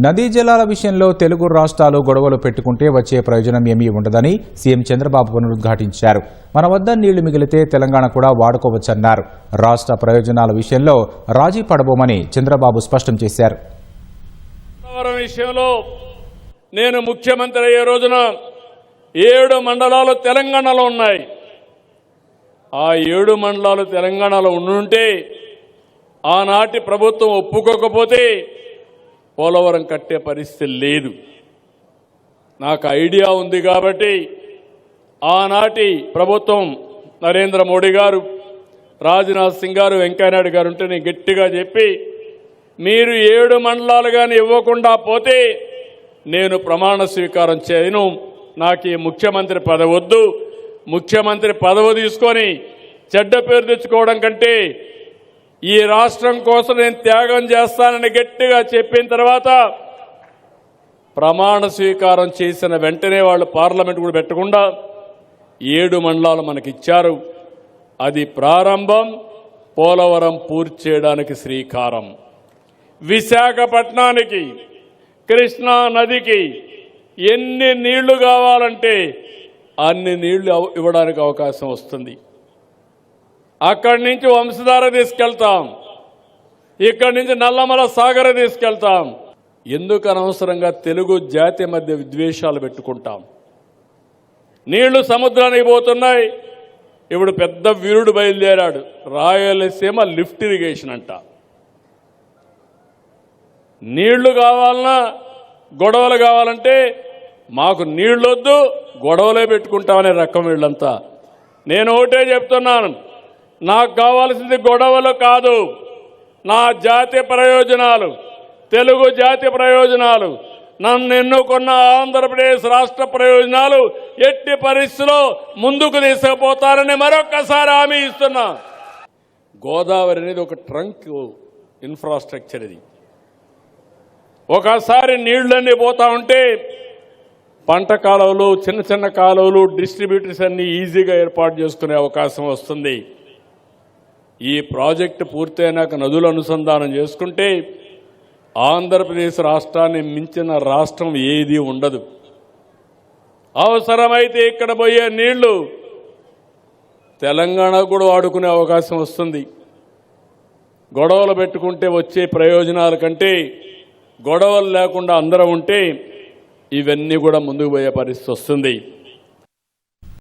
నదీ జలాల విషయంలో తెలుగు రాష్ట్రాలు గొడవలు పెట్టుకుంటే వచ్చే ప్రయోజనం ఏమీ ఉండదని సీఎం చంద్రబాబు పునరుద్ఘాటించారు. మన వద్ద నీళ్లు మిగిలితే తెలంగాణ కూడా వాడుకోవచ్చన్నారు. రాష్ట్ర ప్రయోజనాల విషయంలో రాజీ పడబోమని చంద్రబాబు స్పష్టం చేశారు. విషయంలో నేను ముఖ్యమంత్రి అయ్యే రోజున 7 మండలాలు తెలంగాణలో ఉన్నాయి. ఆ 7 మండలాలు తెలంగాణలో ఉండుంటే ఆనాటి ప్రభుత్వం ఒప్పుకోకపోతే పోలవరం కట్టే పరిస్థితి లేదు. నాకు ఐడియా ఉంది కాబట్టి ఆనాటి ప్రభుత్వం నరేంద్ర మోడీ గారు, రాజ్నాథ్ సింగ్ గారు, వెంకయ్యనాయుడు గారు ఉంటే నేను గట్టిగా చెప్పి మీరు 7 మండలాలు కానీ ఇవ్వకుండా పోతే నేను ప్రమాణ స్వీకారం చేయను, నాకు ఈ ముఖ్యమంత్రి పదవి వద్దు, ముఖ్యమంత్రి పదవి తీసుకొని చెడ్డ పేరు తెచ్చుకోవడం కంటే ఈ రాష్ట్రం కోసం నేను త్యాగం చేస్తానని గట్టిగా చెప్పిన తర్వాత ప్రమాణ స్వీకారం చేసిన వెంటనే వాళ్ళు పార్లమెంట్ కూడా పెట్టకుండా 7 మండలాలు మనకిచ్చారు. అది ప్రారంభం. పోలవరం పూర్తి చేయడానికి శ్రీకారం. విశాఖపట్నానికి కృష్ణా నదికి ఎన్ని నీళ్లు కావాలంటే అన్ని నీళ్లు ఇవ్వడానికి అవకాశం వస్తుంది. అక్కడి నుంచి వంశధార తీసుకెళ్తాం, ఇక్కడి నుంచి నల్లమల సాగర్ తీసుకెళ్తాం. ఎందుకు అనవసరంగా తెలుగు జాతి మధ్య విద్వేషాలు పెట్టుకుంటాం? నీళ్లు సముద్రానికి పోతున్నాయి. ఇప్పుడు పెద్ద వీరుడు బయలుదేరాడు, రాయలసీమ లిఫ్ట్ ఇరిగేషన్ అంట. నీళ్లు కావాలన్నా గొడవలు కావాలంటే మాకు నీళ్ళొద్దు, గొడవలే పెట్టుకుంటామనే రకం వీళ్ళంతా. నేను ఒకటే చెప్తున్నాను, నాకు కావాల్సింది గొడవలు కాదు, నా జాతి ప్రయోజనాలు, తెలుగు జాతి ప్రయోజనాలు, నన్ను ఎన్నుకున్న ఆంధ్రప్రదేశ్ రాష్ట్ర ప్రయోజనాలు ఎట్టి పరిస్థితిలో ముందుకు తీసుకుపోతారని మరొక్కసారి హామీ ఇస్తున్నా. గోదావరి అనేది ఒక ట్రంక్ ఇన్ఫ్రాస్ట్రక్చర్. ఇది ఒకసారి నీళ్లన్నీ పోతా ఉంటే పంట కాలువలు, చిన్న చిన్న కాలువలు, డిస్ట్రిబ్యూటర్స్ అన్ని ఈజీగా ఏర్పాటు చేసుకునే అవకాశం వస్తుంది. ఈ ప్రాజెక్టు పూర్తయినాక నదులు అనుసంధానం చేసుకుంటే ఆంధ్రప్రదేశ్ రాష్ట్రాన్ని మించిన రాష్ట్రం ఏది ఉండదు. అవసరమైతే ఇక్కడ పోయే నీళ్లు తెలంగాణ కూడా వాడుకునే అవకాశం వస్తుంది. గొడవలు పెట్టుకుంటే వచ్చే ప్రయోజనాల కంటే గొడవలు లేకుండా అందరం ఉంటే ఇవన్నీ కూడా ముందుకు పోయే పరిస్థితి వస్తుంది.